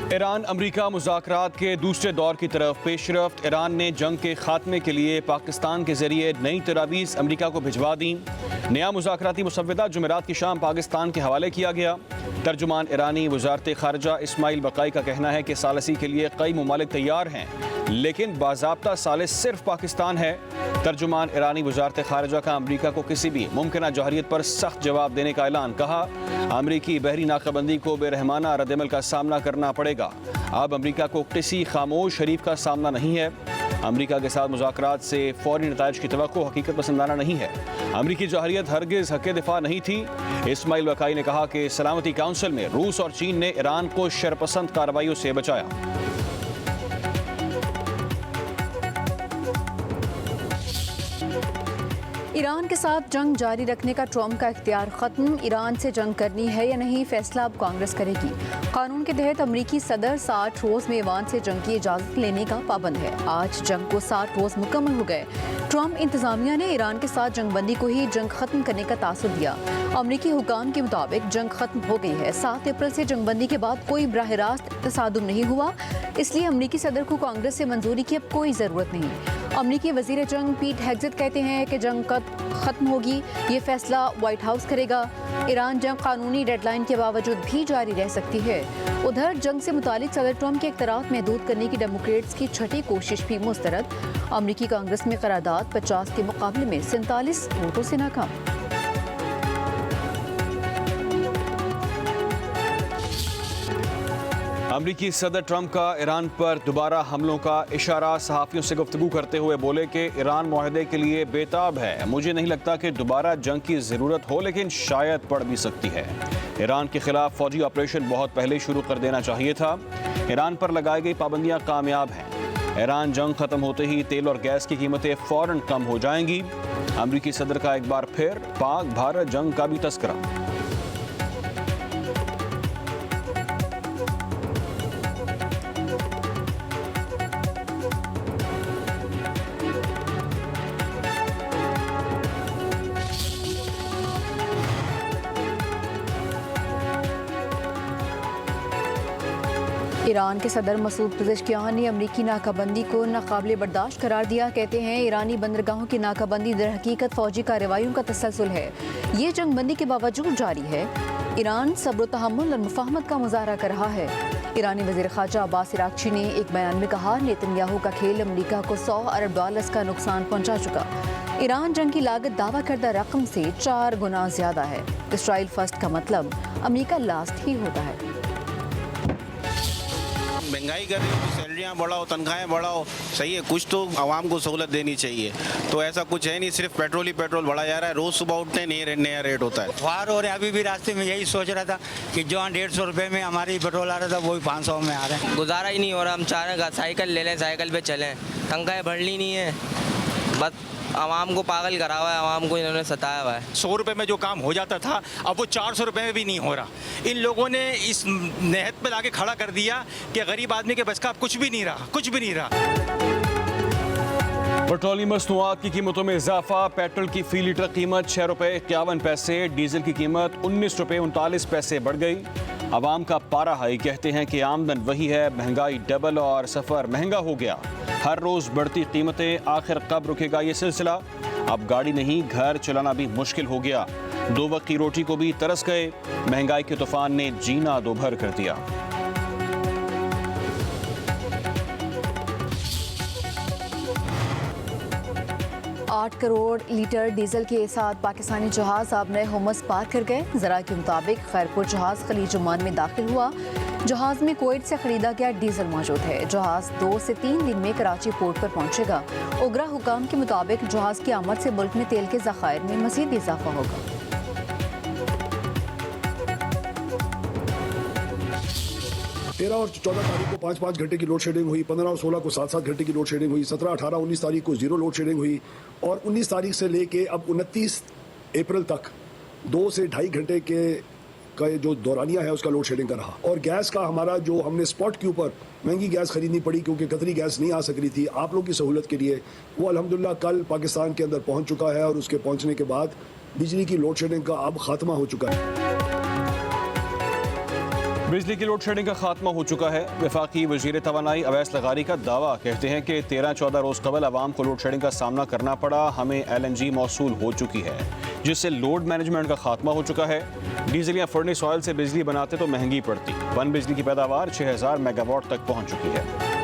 Iran अमरीका मुज़ाकरात के दूसरे दौर की तरफ पेशरफ्त। ईरान ने जंग के खात्मे के लिए पाकिस्तान के जरिए नई तजावीज़ अमरीका को भिजवा दी। नया मुज़ाकराती मुसव्वदा जुमेरात की शाम पाकिस्तान के हवाले किया गया। तर्जुमान ईरानी वज़ारत ख़ारजा इस्माइल बक़ाई का कहना है कि सालसी के लिए कई ममालिक तैयार हैं, लेकिन बाज़ाब्ता सालिस सिर्फ पाकिस्तान है। तर्जुमान ईरानी वज़ारत ख़ारजा का अमरीका को किसी भी मुमकिन जौहरियत पर सख्त जवाब देने का ऐलान। कहा, अमरीकी बहरी नाकाबंदी को बेरहमाना रद्दअमल का सामना करना पड़ेगा। अब अमरीका को किसी खामोश शरीफ का सामना नहीं है। अमरीका के साथ मुज़ाकरात से फौरी नताइज की तवक्को हकीकत पसंदाना नहीं है। अमरीकी जौहरियत हरगिज़ हक़ दिफा नहीं थी। इस्माइल बक़ाई ने कहा कि सलामती काउंसिल में रूस और चीन ने ईरान को शरपसंद कार्रवाइयों से बचाया। ईरान के साथ जंग जारी रखने का ट्रंप का इख्तियार खत्म। ईरान से जंग करनी है या नहीं, फैसला अब कांग्रेस करेगी। कानून के तहत अमरीकी सदर 60 रोज में ईरान से जंग की इजाजत लेने का पाबंद है। आज जंग को 60 रोज मुकम्मल हो गए। ट्रंप इंतजामिया ने ईरान के साथ जंगबंदी को ही जंग खत्म करने का तासुर दिया। अमरीकी हुकाम के मुताबिक जंग खत्म हो गई है। 7 अप्रैल से जंगबंदी के बाद कोई बराह रास्त तसादुम नहीं हुआ, इसलिए अमरीकी सदर को कांग्रेस से मंजूरी की अब कोई ज़रूरत नहीं। अमरीकी वजीर जंग पीट हेग्सेट कहते हैं कि जंग कब खत्म होगी ये फैसला व्हाइट हाउस करेगा। ईरान जंग कानूनी डेडलाइन के बावजूद भी जारी रह सकती है। उधर जंग से मुतालिक सदर ट्रंप के इख्तियारात महदूद करने की डेमोक्रेट्स की छठी कोशिश भी मुस्तरद। अमरीकी कांग्रेस में करारदाद 50 के मुकाबले में 47 वोटों से नाकाम। अमरीकी सदर ट्रंप का ईरान पर दोबारा हमलों का इशारा। सहाफ़ियों से गुफ्तगू करते हुए बोले कि ईरान मुआहदे के लिए बेताब है। मुझे नहीं लगता कि दोबारा जंग की ज़रूरत हो, लेकिन शायद पड़ भी सकती है। ईरान के खिलाफ फौजी ऑपरेशन बहुत पहले शुरू कर देना चाहिए था। ईरान पर लगाई गई पाबंदियाँ कामयाब हैं। ईरान जंग ख़त्म होते ही तेल और गैस की कीमतें फ़ौरन कम हो जाएंगी। अमरीकी सदर का एक बार फिर पाक भारत जंग का भी तस्करा। ईरान के सदर मसूद पज़ेश्कियान ने अमरीकी नाकाबंदी को नाकाबिले बर्दाश्त करार दिया। कहते हैं ईरानी बंदरगाहों की नाकाबंदी दर हकीकत फौजी कार्रवाइयों का तसलसल है। ये जंगबंदी के बावजूद जारी है। ईरान सब्र तहम्मुल और मुफाहमत का मुजाहरा कर रहा है। ईरानी वज़ीर ख़ारजा अब्बास इराक़ची ने एक बयान में कहा, नेतन्याहू का खेल अमरीका को $100 अरब का नुकसान पहुँचा चुका। ईरान जंग की लागत दावा करदा रकम से 4 गुना ज़्यादा है। इसराइल फर्स्ट का मतलब अमरीका लास्ट ही होता है। महंगाई कर रही हो तो सैलरियाँ बढ़ाओ, तनख्वाहें बढ़ाओ, सही है, कुछ तो आवाम को सहूलत देनी चाहिए। तो ऐसा कुछ है नहीं, सिर्फ पेट्रोल ही पेट्रोल बढ़ा जा रहा है। रोज़ सुबह उठते हैं नया रेट होता है। वार हो रहे, अभी भी रास्ते में यही सोच रहा था कि जो 150 रुपये में हमारी पेट्रोल आ रहा था वही 500 में आ रहा है। गुजारा ही नहीं हो रहा। हम चाह रहे हैं साइकिल ले लें, साइकिल पे चलें, तनख्वाहें बढ़नी नहीं है। बस आवाम को पागल करा हुआ है, आवाम को इन्होंने सताया हुआ है। 100 रुपये में जो काम हो जाता था अब वो 400 रुपये में भी नहीं हो रहा। इन लोगों ने इस नेहत पे लाके खड़ा कर दिया कि गरीब आदमी के बस का अब कुछ भी नहीं रहा, कुछ भी नहीं रहा। पेट्रोलियम मसनूआत की कीमतों में इजाफा। पेट्रोल की फी लीटर कीमत 6 रुपये 51 पैसे, डीजल की कीमत 19 रुपये 39 पैसे बढ़ गई। आवाम का पारा हाई। कहते हैं कि आमदन वही है, महंगाई डबल और सफ़र महंगा हो गया। हर रोज़ बढ़ती कीमतें, आखिर कब रुकेगा ये सिलसिला? अब गाड़ी नहीं, घर चलाना भी मुश्किल हो गया। 2 वक्त की रोटी को भी तरस गए। महंगाई के तूफान ने जीना दोभर कर दिया। 8 करोड़ लीटर डीजल के साथ पाकिस्तानी जहाज अब नए होमस पार कर गए। जरा के मुताबिक खैरपुर जहाज खलीज ओमान में दाखिल हुआ। जहाज में कुवैत से खरीदा गया डीजल मौजूद है। जहाज 2 से 3 दिन में कराची पोर्ट पर पहुंचेगा। उगरा हुकाम के मुताबिक जहाज की आमद से मुल्क में तेल के ज़खायर में मज़ीद इजाफा होगा। 13 और 14 तारीख को 5-5 घंटे की लोड शेडिंग हुई। 15 और 16 को 7-7 घंटे की लोड शेडिंग हुई। 17, 18, 19 तारीख को 0 लोड शेडिंग हुई। और 19 तारीख से लेके अब 29 अप्रैल तक 2 से 2.5 घंटे का जो दौरानिया है उसका लोड शेडिंग का रहा। और गैस का हमारा जो हमने स्पॉट के ऊपर महंगी गैस खरीदनी पड़ी क्योंकि कतरी गैस नहीं आ सक रही थी आप लोग की सहूलत के लिए, वो अल्हम्दुलिल्लाह कल पाकिस्तान के अंदर पहुंच चुका है। और उसके पहुंचने के बाद बिजली की लोड शेडिंग का अब खात्मा हो चुका है। बिजली की लोड शेडिंग का खात्मा हो चुका है। वफाकी वजीर तवानाई अवैस लगारी का दावा, कहते हैं कि 13-14 रोज़ कबल आवाम को लोड शेडिंग का सामना करना पड़ा। हमें LNG मौसूल हो चुकी है, जिससे लोड मैनेजमेंट का खात्मा हो चुका है। डीजल या फर्नेस ऑयल से बिजली बनाते तो महंगी पड़ती। पन बिजली की पैदावार 6000 मेगावाट तक पहुँच चुकी है।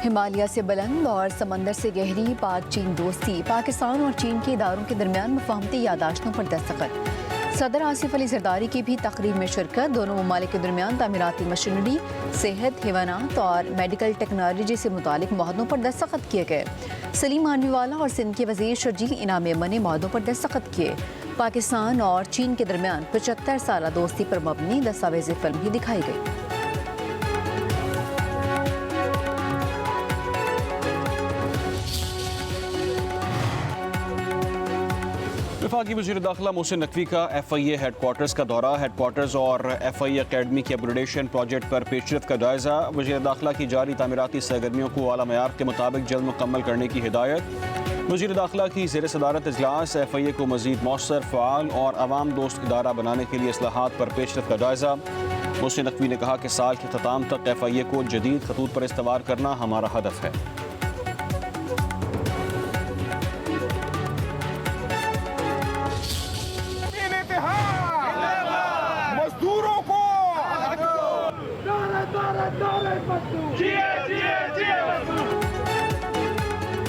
हिमालय से बुलंद और समंदर से गहरी पाक चीन दोस्ती, पाकिस्तान और चीन के इदारों के दरमियान मुफाहमती यादाश्तों पर दस्तखत। सदर आसिफ अली जरदारी की भी तकरीब में शिरकत। दोनों ममालिक के दरमियान तामीराती मशीनरी, सेहत, हैवानात और मेडिकल टेक्नोलॉजी से मुतालिक मुआहदों पर दस्तखत किए गए। सलीम मानवीवाला और सिंध के वजीर शर्जील इनाम यमन ने मुआहदों पर दस्तखत किए। पाकिस्तान और चीन के दरमियान 75 साला दोस्ती पर मबनी दस्तावेजी फिल्म भी दिखाई गई। वफाकी वज़ीर दाखिला मोहसिन नकवी का FIA हेडक्वार्टर्स का दौरा। हेडक्वार्टर्स और FIA अकेडमी की अपग्रेडेशन प्रोजेक्ट पर पेशरफ का जायजा। वज़ीर दाखिला की जारी तामीराती सरगर्मियों को आला मयार के मुताबिक जल्द मुकम्मल करने की हिदायत। वज़ीर दाखिला की ज़ेर सदारत इजलास। FIA को मज़ीद मौसर, फ़आल और आवाम दोस्त इदारा बनाने के लिए इस्लाहात पर पेशरफ का जायजा। मोहसिन नकवी ने कहा कि साल के अख्ताम तक FIA को जदीद खतूत पर इस्तवार करना हमारा हदफ है।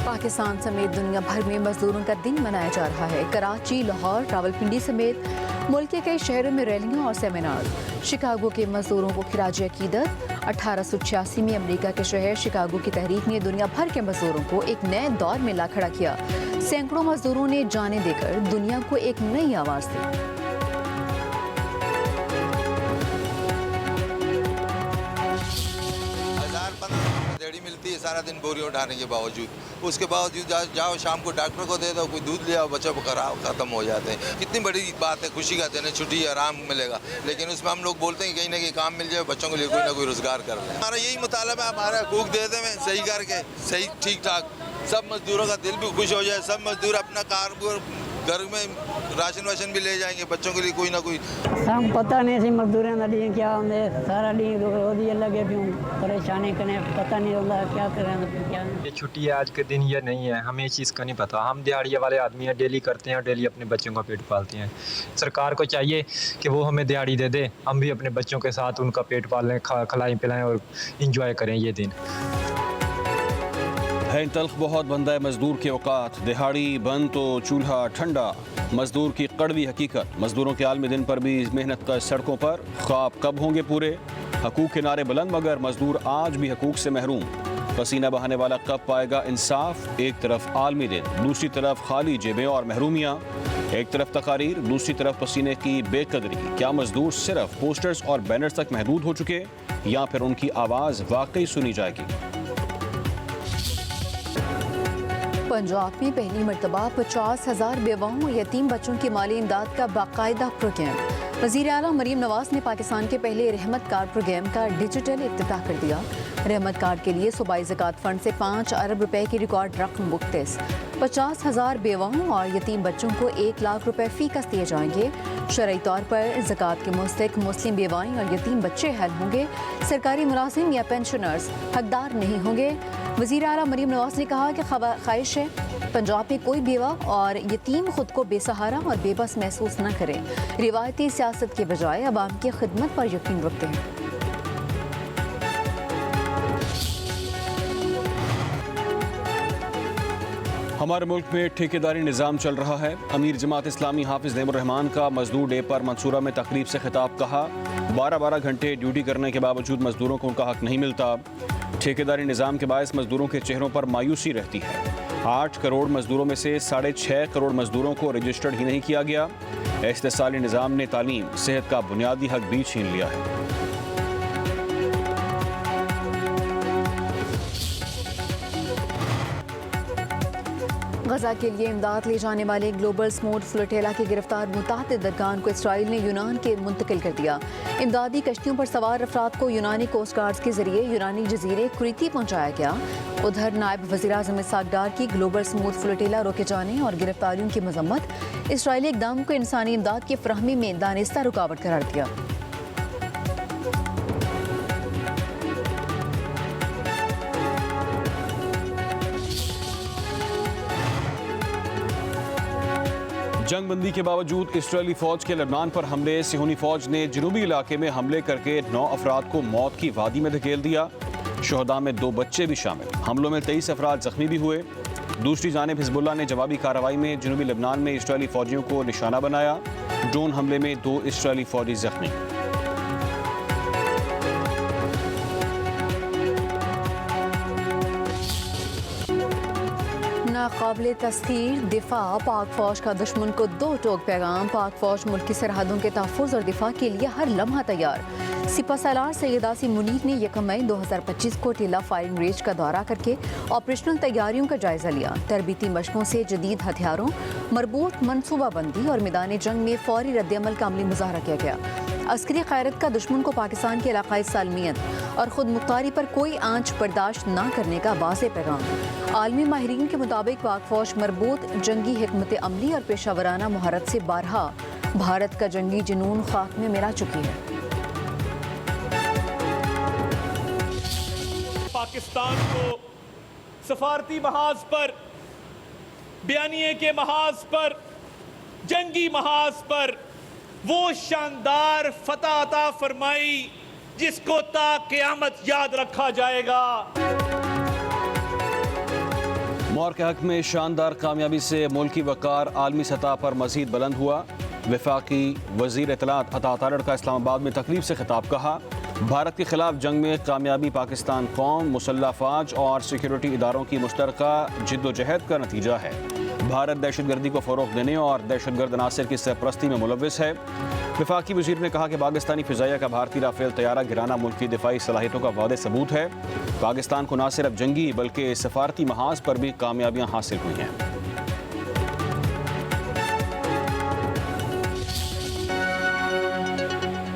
पाकिस्तान समेत दुनिया भर में मजदूरों का दिन मनाया जा रहा है। कराची, लाहौर, रावलपिंडी समेत मुल्क के कई शहरों में रैलियां और सेमिनार। शिकागो के मजदूरों को खिराज अकीदत। 1886 में अमेरिका के शहर शिकागो की तहरीक ने दुनिया भर के मजदूरों को एक नए दौर में ला खड़ा किया। सैकड़ों मजदूरों ने जाने देकर दुनिया को एक नई आवाज़ दी। मिलती है सारा दिन बोरी उठाने के बावजूद, उसके बावजूद जाओ शाम को डॉक्टर को दे दो, कोई दूध ले आओ, बच्चों को खत्म हो जाते हैं। कितनी बड़ी बात है, खुशी का दिन है, छुट्टी आराम मिलेगा, लेकिन उसमें हम लोग बोलते हैं कहीं ना कहीं काम मिल जाए, बच्चों के लिए कोई ना कोई रोजगार कर ले। हमारा यही मुतालबा है, हमारा हकूक दे दें सही करके, सही ठीक ठाक, सब मजदूरों का दिल भी खुश हो जाए, सब मजदूर अपना कार घर में राशन वाशन भी ले जाएंगे, बच्चों के लिए कोई ना कोई। हम पता नहीं सी मजदूरों का डी क्या होंगे, सारा डी रोज लगे क्यों परेशानी करने, पता नहीं होता क्या करें क्या। ये छुट्टी है आज के दिन या नहीं है, हमें इस चीज़ का नहीं पता। हम दिहाड़िया वाले आदमी हैं, डेली करते हैं, डेली अपने बच्चों का पेट पालते हैं। सरकार को चाहिए कि वो हमें दिहाड़ी दे दे, हम भी अपने बच्चों के साथ उनका पेट पाल लें, खिलाएँ पिलाएँ और इंजॉय करें ये दिन। है तल्ख बहुत बंदा है मजदूर के औकात, दिहाड़ी बंद तो चूल्हा ठंडा। मजदूर की कड़वी हकीकत। मजदूरों के आलमी दिन पर भी मेहनत का सड़कों पर। ख्वाब कब होंगे पूरे? हकूक के नारे बुलंद, मगर मजदूर आज भी हकूक से महरूम। पसीना बहाने वाला कब पाएगा इंसाफ? एक तरफ आलमी दिन, दूसरी तरफ खाली जेबें और महरूमियाँ। एक तरफ तकारीर, दूसरी तरफ पसीने की बेकदरी। क्या मजदूर सिर्फ पोस्टर्स और बैनर्स तक महदूद हो चुके, या फिर उनकी आवाज़ वाकई सुनी जाएगी? पंजाब में पहली मरतबा 50,000 बेवाओं और यतीम बच्चों की माली इमदाद का बाकायदा प्रोग्राम। वज़ीर आला मरीम नवाज ने पाकिस्तान के पहले रहमत कार्ड प्रोग्राम का डिजिटल इफ्तिताह कर दिया। रहमत कार्ड के लिए सूबाई ज़कात फंड से 5 अरब रुपए की रिकॉर्ड रकम मुख्तस। 50,000 बेवाओं और यतीम बच्चों को 1 लाख रुपए फ़ी कस दिए जाएंगे। शरई तौर पर ज़कात के मुस्तहिक़ मुस्लिम बेवाएँ और यतीम बच्चे हल होंगे। सरकारी मुलाजिम या पेंशनर्स हकदार नहीं होंगे। वज़ीर आला मरीम नवाज ने कहा कि ख्वाहिश है पंजाब में कोई बेवा और यतीम खुद को बेसहारा और बेबस महसूस न करे। रिवायती सियासत के बजाय अवाम की खिदमत पर यकीन रखते हैं। हमारे मुल्क में ठेकेदारी निज़ाम चल रहा है। अमीर जमात इस्लामी हाफिज़ नईमुर रहमान का मजदूर डे पर मंसूरा में तकरीब से खिताब। कहा 12-12 घंटे ड्यूटी करने के बावजूद मजदूरों को उनका हक नहीं मिलता। ठेकेदारी निज़ाम के बायस मजदूरों के चेहरों पर मायूसी रहती है। 8 करोड़ मजदूरों में से 6.5 करोड़ मजदूरों को रजिस्टर्ड ही नहीं किया गया। इस्तेसाली निज़ाम ने तालीम, सेहत का बुनियादी हक भी छीन लिया है। गजा के लिए इमदाद ले जाने वाले ग्लोबल स्मूथ फ्लोटेला के गिरफ्तार मुतादिद अरकान को इसराइल ने यूनान के मुंतकिल कर दिया। इमदादी कश्तियों पर सवार अफराद को यूनानी कोस्ट गार्ड्स के जरिए यूनानी जजीरे कुरीती पहुंचाया गया। उधर नायब वज़ीर-ए-आज़म इसहाक डार की ग्लोबल स्मूथ फ्लोटेला रोके जाने और गिरफ्तारियों की मजम्मत। इसराइली इक़दाम को इंसानी इमदाद की फराहमी में दानिस्ता रुकावट करार दिया। जंगबंदी के बावजूद इसराइली फौज के लबनान पर हमले। सिहोनी फौज ने जनूबी इलाके में हमले करके 9 अफराद को मौत की वादी में धकेल दिया। शुहदा में 2 बच्चे भी शामिल। हमलों में 23 अफराद जख्मी भी हुए। दूसरी जानिब हिजबुल्लाह ने जवाबी कार्रवाई में जनूबी लबनान में इसराइली फौजियों को निशाना बनाया। ड्रोन हमले में 2 इसराइली फौजी जख्मी। नाकाबिले तस्खीर दिफा। पाक फौज का दुश्मन को 2 टोक पैगाम। पाक फौज मुल्क की सरहदों के तहफ़्फ़ुज़ और दिफा के लिए हर लम्हा तैयार। सिपहसालार सैयद आसिम मुनीर ने 1 मई 2025 को टीला फायरिंग रेंज का दौरा करके ऑपरेशनल तैयारियों का जायजा लिया। तरबीती मशकों से जदीद हथियारों, मरबूत मनसूबाबंदी और मैदान जंग में फौरी रद्दअमल का अमली मुजाहरा किया गया। अस्करी क़यादत का दुश्मन को पाकिस्तान की इलाक़ाई सालमियत और खुद मुख्तारी पर कोई आंच बर्दाश्त न करने का वाज़ेह पैगाम। आलमी माहिरीन के मुताबिक पाक फौज मरबूत जंगी हिकमत अमली और पेशावराना महारत से बारहा भारत का जंगी जुनून खाक में मिला चुकी है। पाकिस्तान को सफारती महाज पर, बयानिए के महाज पर, जंगी महाज पर वो शानदार फतह अता फरमाई जिसको ता क़यामत याद रखा जाएगा। मौर के हक में शानदार कामयाबी से मुल्की वक़ार आलमी सतह पर मज़ीद बुलंद हुआ। वफाकी वज़ीर इत्तलात अता तारड़ का इस्लामाबाद में तकरीब से खिताब। कहा, भारत के खिलाफ जंग में कामयाबी पाकिस्तान कौम, मुसल्लह फ़ौज और सिक्योरिटी इदारों की मुश्तरका जिद्दोजहद का नतीजा है। भारत दहशतगर्दी को फ़रोग़ देने और दहशतगर्द अनासर की सरपरस्ती में मुलव्विस है। वफाकी वज़ीर ने कहा कि पाकिस्तानी फ़िज़ाइया का भारतीय राफ़ेल तैयारा गिराना मुल्क की दिफाई सलाहियतों का वादे सबूत है। पाकिस्तान को न सिर्फ जंगी बल्कि सफारती महाज पर भी कामयाबियाँ हासिल हुई हैं।